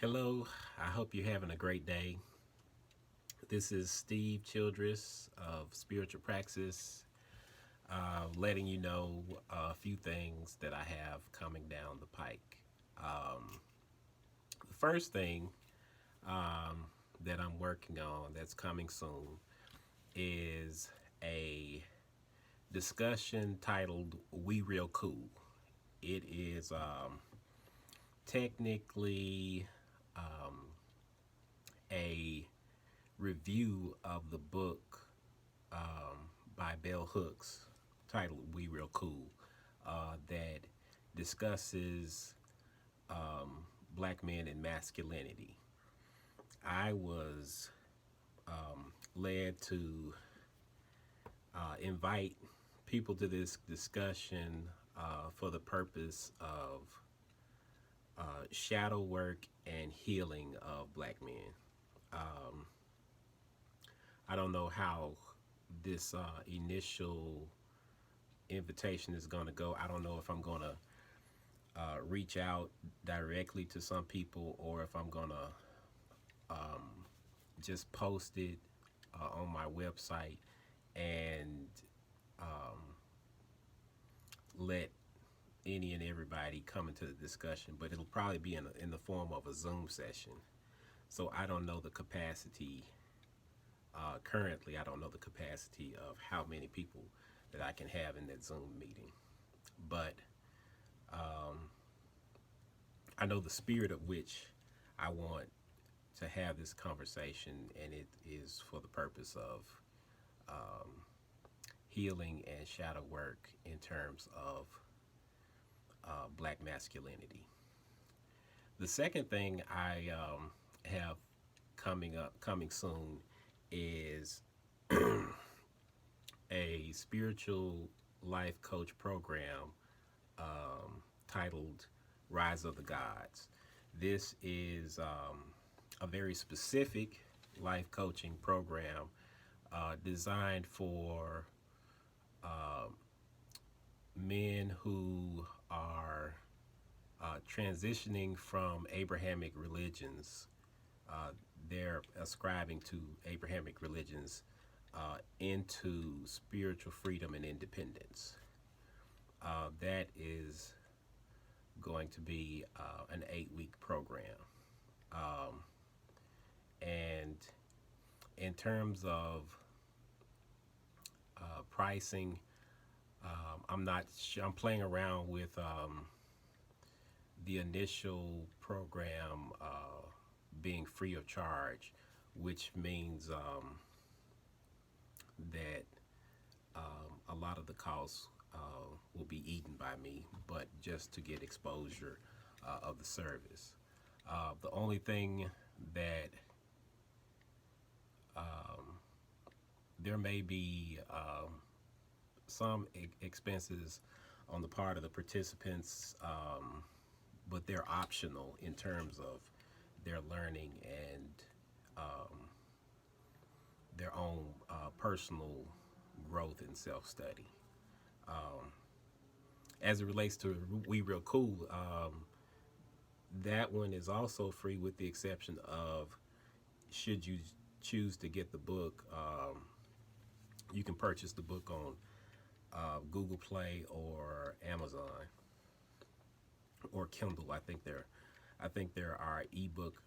Hello, I hope you're having a great day. This is Steve Childress of Spiritual Praxis, letting you know a few things that I have coming down the pike. The first thing um, that I'm working on that's coming soon is a discussion titled We Real Cool. It is technically a review of the book by Bell Hooks titled We Real Cool that discusses black men and masculinity. I was led to invite people to this discussion for the purpose of shadow work and healing of black men. Um, I don't know how this initial invitation is going to go. I don't know if I'm going to reach out directly to some people or if I'm going to just post it on my website and let any and everybody come into the discussion. But it'll probably be in the form of a Zoom session. So I don't know the capacity. Currently, I don't know the capacity of how many people that I can have in that Zoom meeting. But I know the spirit of which I want to have this conversation, and it is for the purpose of healing and shadow work in terms of black masculinity. The second thing I have coming soon, is a spiritual life coach program titled Rise of the Gods. This is a very specific life coaching program designed for men who are transitioning from Abrahamic religions. They're ascribing to Abrahamic religions into spiritual freedom and independence. That is going to be an 8-week program. And in terms of pricing, I'm not sure. I'm playing around with the initial program being free of charge, which means that a lot of the costs will be eaten by me, but just to get exposure of the service. The only thing that there may be some expenses on the part of the participants, but they're optional in terms of their learning and their own personal growth and self-study. As it relates to We Real Cool, that one is also free with the exception of, should you choose to get the book, you can purchase the book on Google Play or Amazon or Kindle. I think there are ebook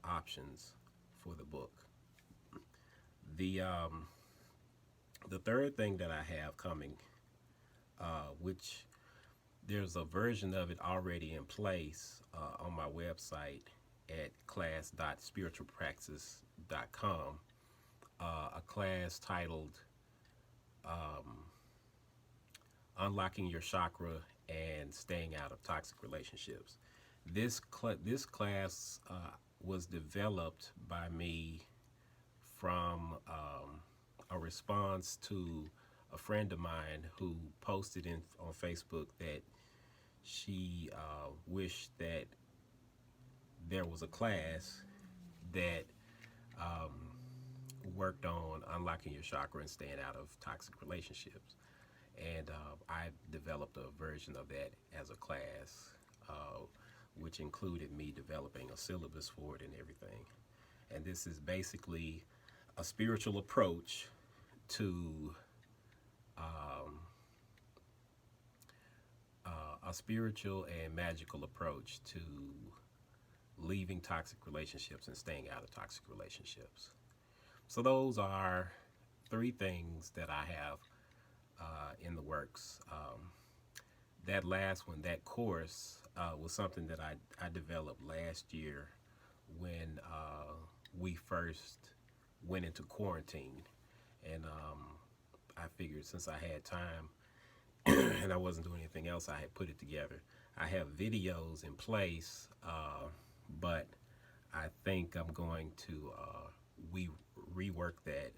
options for the book. The third thing that I have coming, which there's a version of it already in place on my website at class.spiritualpraxis.com, a class titled Unlocking Your Chakra and Staying Out of Toxic Relationships. This class was developed by me from a response to a friend of mine who posted on Facebook that she wished that there was a class that worked on unlocking your chakra and staying out of toxic relationships. And I developed a version of that as a class, which included me developing a syllabus for it and everything. And this is basically a spiritual approach to a spiritual and magical approach to leaving toxic relationships and staying out of toxic relationships. So those are three things that I have in the works. That last one, that course, was something that I developed last year when we first went into quarantine. And I figured since I had time and I wasn't doing anything else, I had put it together. I have videos in place, but I think I'm going to rework that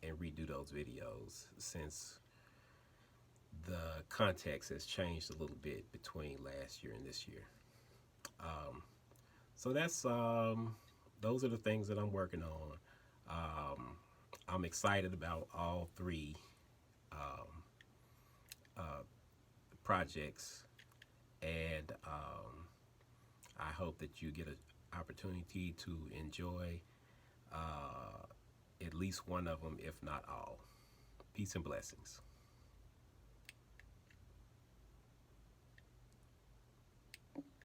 and redo those videos since the context has changed a little bit between last year and this year. So that's those are the things that I'm working on. I'm excited about all three projects, and I hope that you get an opportunity to enjoy at least one of them, if not all. Peace and blessings.